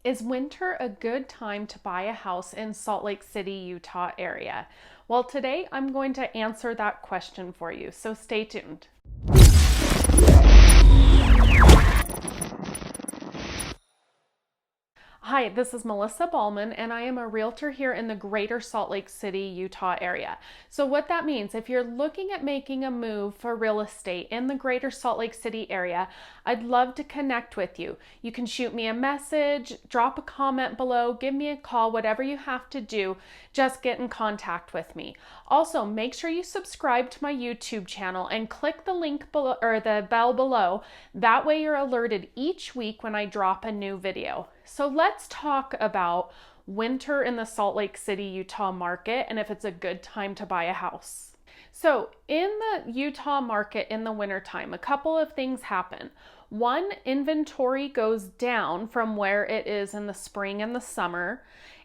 Is winter a good time to buy a house in Salt Lake City, Utah area? Well, today I'm going to answer that question for you, so stay tuned. Hi, this is Melissa Ballman, and I am a realtor here in the greater Salt Lake City, Utah area. So what that means, if you're looking at making a move for real estate in the greater Salt Lake City area, I'd love to connect with you. You can shoot me a message, drop a comment below, give me a call, whatever you have to do, just get in contact with me. Also, make sure you subscribe to my YouTube channel and click the link below or the bell below. That way you're alerted each week when I drop a new video. So let's talk about winter in the Salt Lake City, Utah market and if it's a good time to buy a house. So in the Utah market in the wintertime, a couple of things happen. One, inventory goes down from where it is in the spring and the summer.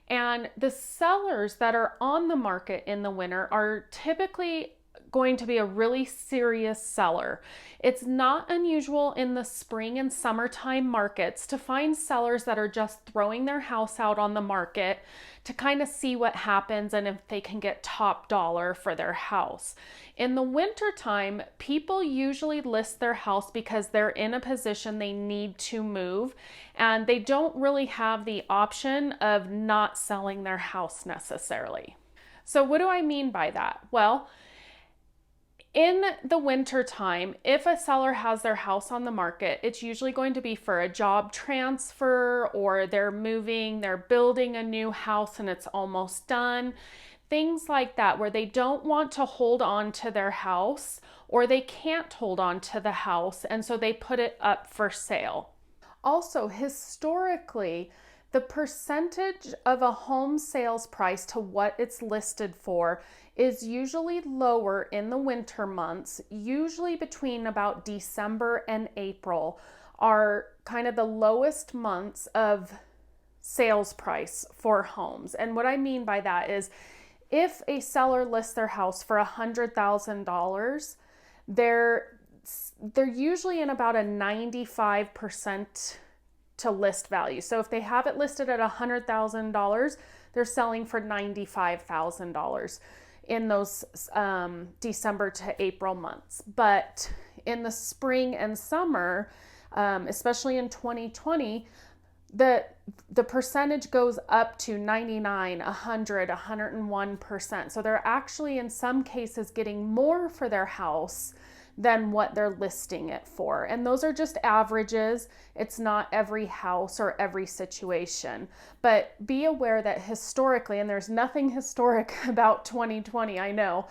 And the sellers that are on the market in the winter are typically going to be a really serious seller. It's not unusual in the spring and summertime markets to find sellers that are just throwing their house out on the market to kind of see what happens and if they can get top dollar for their house. In the wintertime, people usually list their house because they're in a position they need to move and they don't really have the option of not selling their house necessarily. So what do I mean by that? Well, in the winter time, if a seller has their house on the market, it's usually going to be for a job transfer or they're moving, they're building a new house and it's almost done. Things like that where they don't want to hold on to their house or they can't hold on to the house and so they put it up for sale. Also, historically, the percentage of a home sales price to what it's listed for is usually lower in the winter months, usually between about December and April are kind of the lowest months of sales price for homes. And what I mean by that is if a seller lists their house for $100,000, they're usually in about a 95% to list value. So if they have it listed at $100,000, they're selling for $95,000 in those December to April months. But in the spring and summer, especially in 2020, the percentage goes up to 99, 100, 101%. So they're actually in some cases getting more for their house than what they're listing it for. And those are just averages. It's not every house or every situation. But be aware that historically, and there's nothing historic about 2020, I know,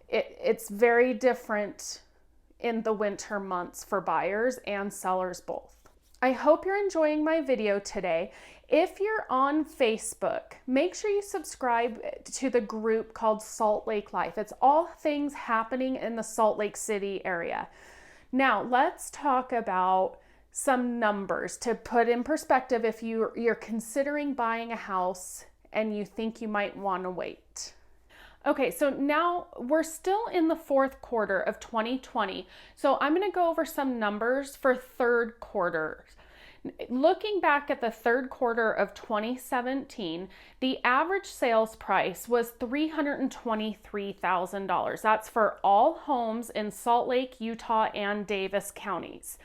it's very different in the winter months for buyers and sellers both. I hope you're enjoying my video today. If you're on Facebook, make sure you subscribe to the group called Salt Lake Life. It's all things happening in the Salt Lake City area. Now, let's talk about some numbers to put in perspective if you're considering buying a house and you think you might want to wait. Okay, so now we're still in the fourth quarter of 2020. So I'm going to go over some numbers for third quarter. Looking back at the third quarter of 2017, the average sales price was $323,000. That's for all homes in Salt Lake, Utah, and Davis counties.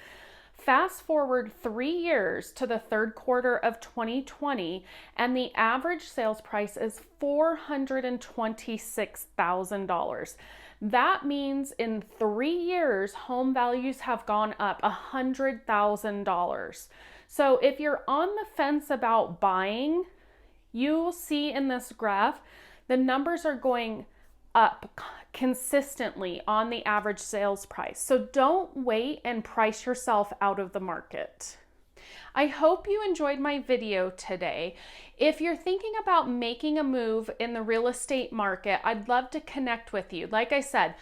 Fast forward 3 years to the third quarter of 2020, and the average sales price is $426,000. That means in 3 years, home values have gone up $100,000. So if you're on the fence about buying, you'll see in this graph, the numbers are going up consistently on the average sales price. So don't wait and price yourself out of the market. I hope you enjoyed my video today. If you're thinking about making a move in the real estate market, I'd love to connect with you. Like I said,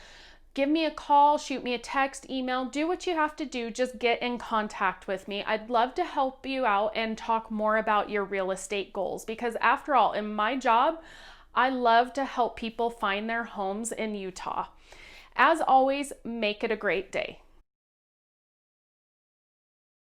give me a call, shoot me a text, email, do what you have to do. Just get in contact with me. I'd love to help you out and talk more about your real estate goals because after all, in my job, I love to help people find their homes in Utah. As always, make it a great day.